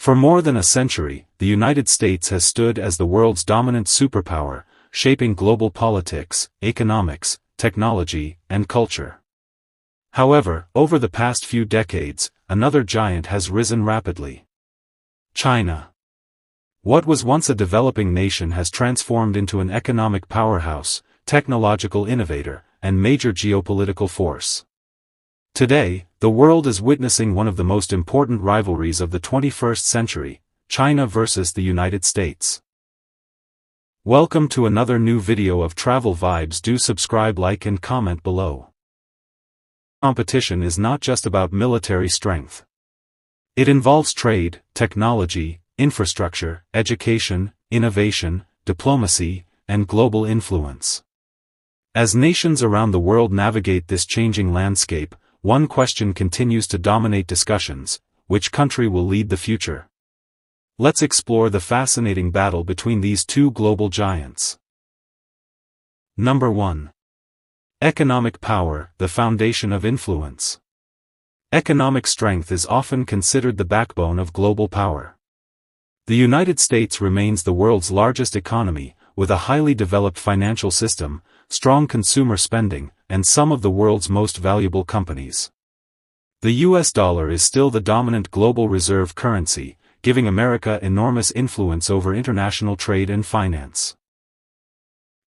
For more than a century, the United States has stood as the world's dominant superpower, shaping global politics, economics, technology, and culture. However, over the past few decades, another giant has risen rapidly. China. What was once a developing nation has transformed into an economic powerhouse, technological innovator, and major geopolitical force. Today, the world is witnessing one of the most important rivalries of the 21st century, China versus the United States. Welcome to another new video of Travel Vibes. Do subscribe, like and comment below. Competition is not just about military strength. It involves trade, technology, infrastructure, education, innovation, diplomacy, and global influence. As nations around the world navigate this changing landscape, one question continues to dominate discussions: which country will lead the future? Let's explore the fascinating battle between these two global giants. Number 1. Economic power, the foundation of influence. Economic strength is often considered the backbone of global power. The United States remains the world's largest economy, with a highly developed financial system, strong consumer spending, and some of the world's most valuable companies. The US dollar is still the dominant global reserve currency, giving America enormous influence over international trade and finance.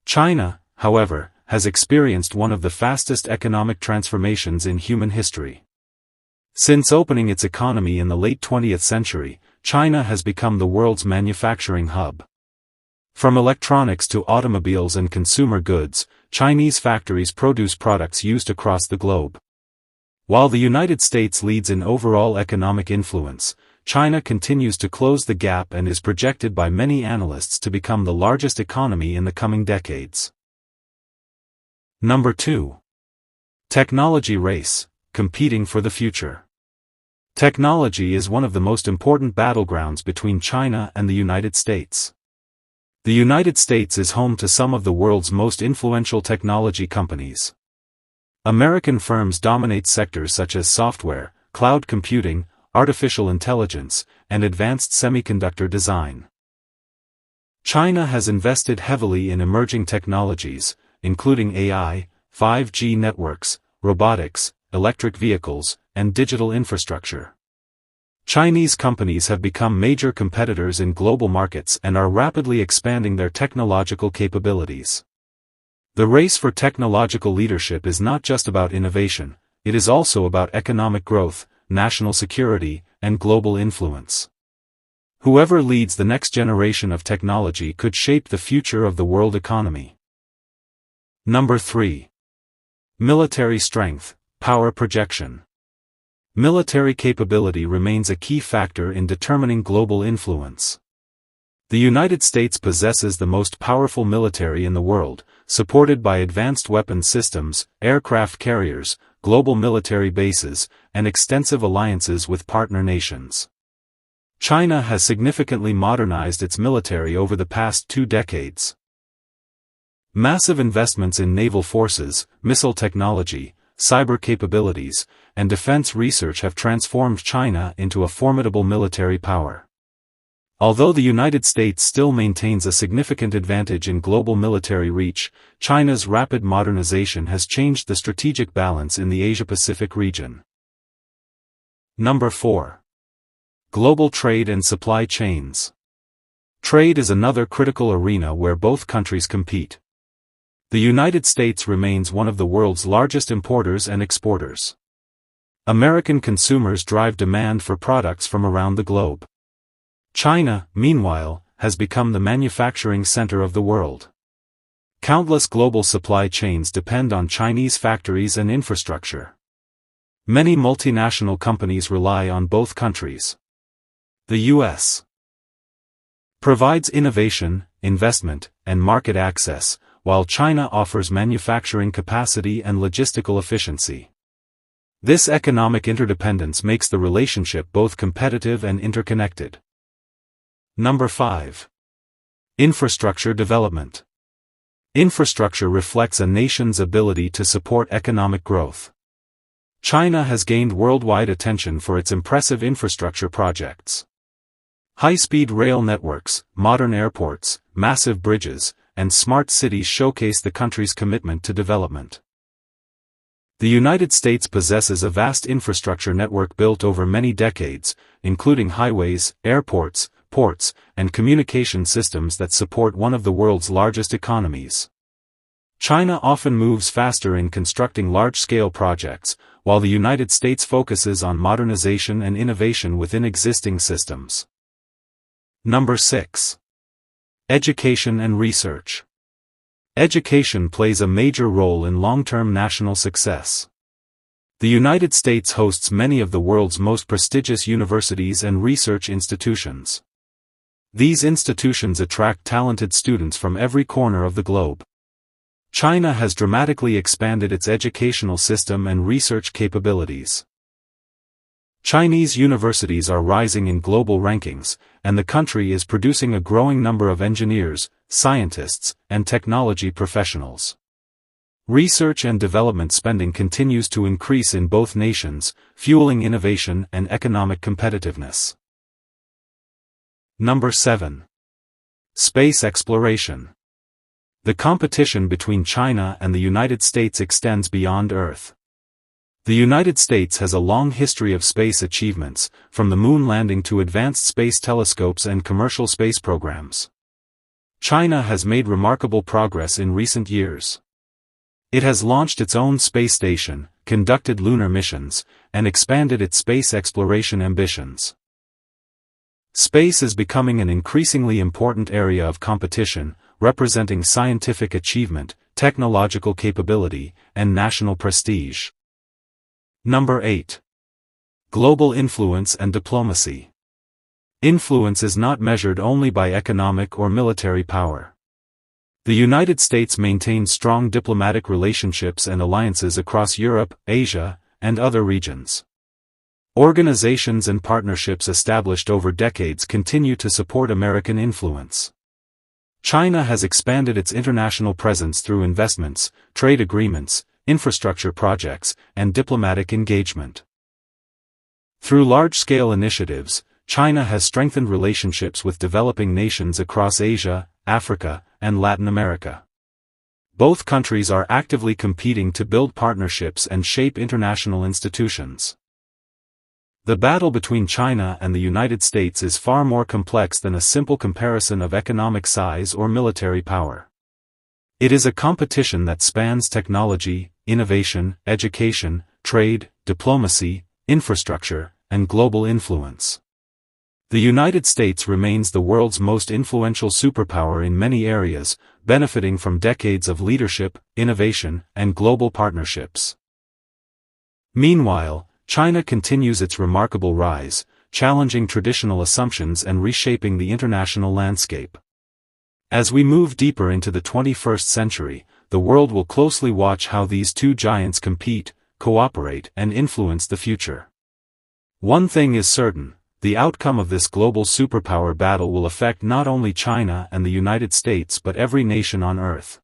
China, however, has experienced one of the fastest economic transformations in human history. Since opening its economy in the late 20th century, China has become the world's manufacturing hub. From electronics to automobiles and consumer goods, Chinese factories produce products used across the globe. While the United States leads in overall economic influence, China continues to close the gap and is projected by many analysts to become the largest economy in the coming decades. Number 2. Technology race, competing for the future. Technology is one of the most important battlegrounds between China and the United States. The United States is home to some of the world's most influential technology companies. American firms dominate sectors such as software, cloud computing, artificial intelligence, and advanced semiconductor design. China has invested heavily in emerging technologies, including AI, 5G networks, robotics, electric vehicles, and digital infrastructure. Chinese companies have become major competitors in global markets and are rapidly expanding their technological capabilities. The race for technological leadership is not just about innovation, it is also about economic growth, national security, and global influence. Whoever leads the next generation of technology could shape the future of the world economy. Number 3. Military strength, power projection. Military capability remains a key factor in determining global influence. The United States possesses the most powerful military in the world, supported by advanced weapons systems, aircraft carriers, global military bases, and extensive alliances with partner nations. China has significantly modernized its military over the past 2 decades. Massive investments in naval forces, missile technology, cyber capabilities, and defense research have transformed China into a formidable military power. Although the United States still maintains a significant advantage in global military reach, China's rapid modernization has changed the strategic balance in the Asia-Pacific region. Number 4. Global trade and supply chains. Trade is another critical arena where both countries compete. The United States remains one of the world's largest importers and exporters. American consumers drive demand for products from around the globe. China, meanwhile, has become the manufacturing center of the world. Countless global supply chains depend on Chinese factories and infrastructure. Many multinational companies rely on both countries. The U.S. provides innovation, investment, and market access, while China offers manufacturing capacity and logistical efficiency. This economic interdependence makes the relationship both competitive and interconnected. Number 5. Infrastructure development. Infrastructure reflects a nation's ability to support economic growth. China has gained worldwide attention for its impressive infrastructure projects. High-speed rail networks, modern airports, massive bridges, and smart cities showcase the country's commitment to development. The United States possesses a vast infrastructure network built over many decades, including highways, airports, ports, and communication systems that support one of the world's largest economies. China often moves faster in constructing large-scale projects, while the United States focuses on modernization and innovation within existing systems. Number 6. Education and research. Education plays a major role in long-term national success. The United States hosts many of the world's most prestigious universities and research institutions. These institutions attract talented students from every corner of the globe. China has dramatically expanded its educational system and research capabilities. Chinese universities are rising in global rankings, and the country is producing a growing number of engineers, scientists, and technology professionals. Research and development spending continues to increase in both nations, fueling innovation and economic competitiveness. Number 7. Space exploration. The competition between China and the United States extends beyond Earth. The United States has a long history of space achievements, from the moon landing to advanced space telescopes and commercial space programs. China has made remarkable progress in recent years. It has launched its own space station, conducted lunar missions, and expanded its space exploration ambitions. Space is becoming an increasingly important area of competition, representing scientific achievement, technological capability, and national prestige. Number 8. Global influence and diplomacy. Influence is not measured only by economic or military power. The United States maintains strong diplomatic relationships and alliances across Europe, Asia, and other regions. Organizations and partnerships established over decades continue to support American influence. China has expanded its international presence through investments, trade agreements, infrastructure projects, and diplomatic engagement. Through large-scale initiatives, China has strengthened relationships with developing nations across Asia, Africa, and Latin America. Both countries are actively competing to build partnerships and shape international institutions. The battle between China and the United States is far more complex than a simple comparison of economic size or military power. It is a competition that spans technology, innovation, education, trade, diplomacy, infrastructure, and global influence. The United States remains the world's most influential superpower in many areas, benefiting from decades of leadership, innovation, and global partnerships. Meanwhile, China continues its remarkable rise, challenging traditional assumptions and reshaping the international landscape. As we move deeper into the 21st century, the world will closely watch how these two giants compete, cooperate, and influence the future. One thing is certain: the outcome of this global superpower battle will affect not only China and the United States but every nation on Earth.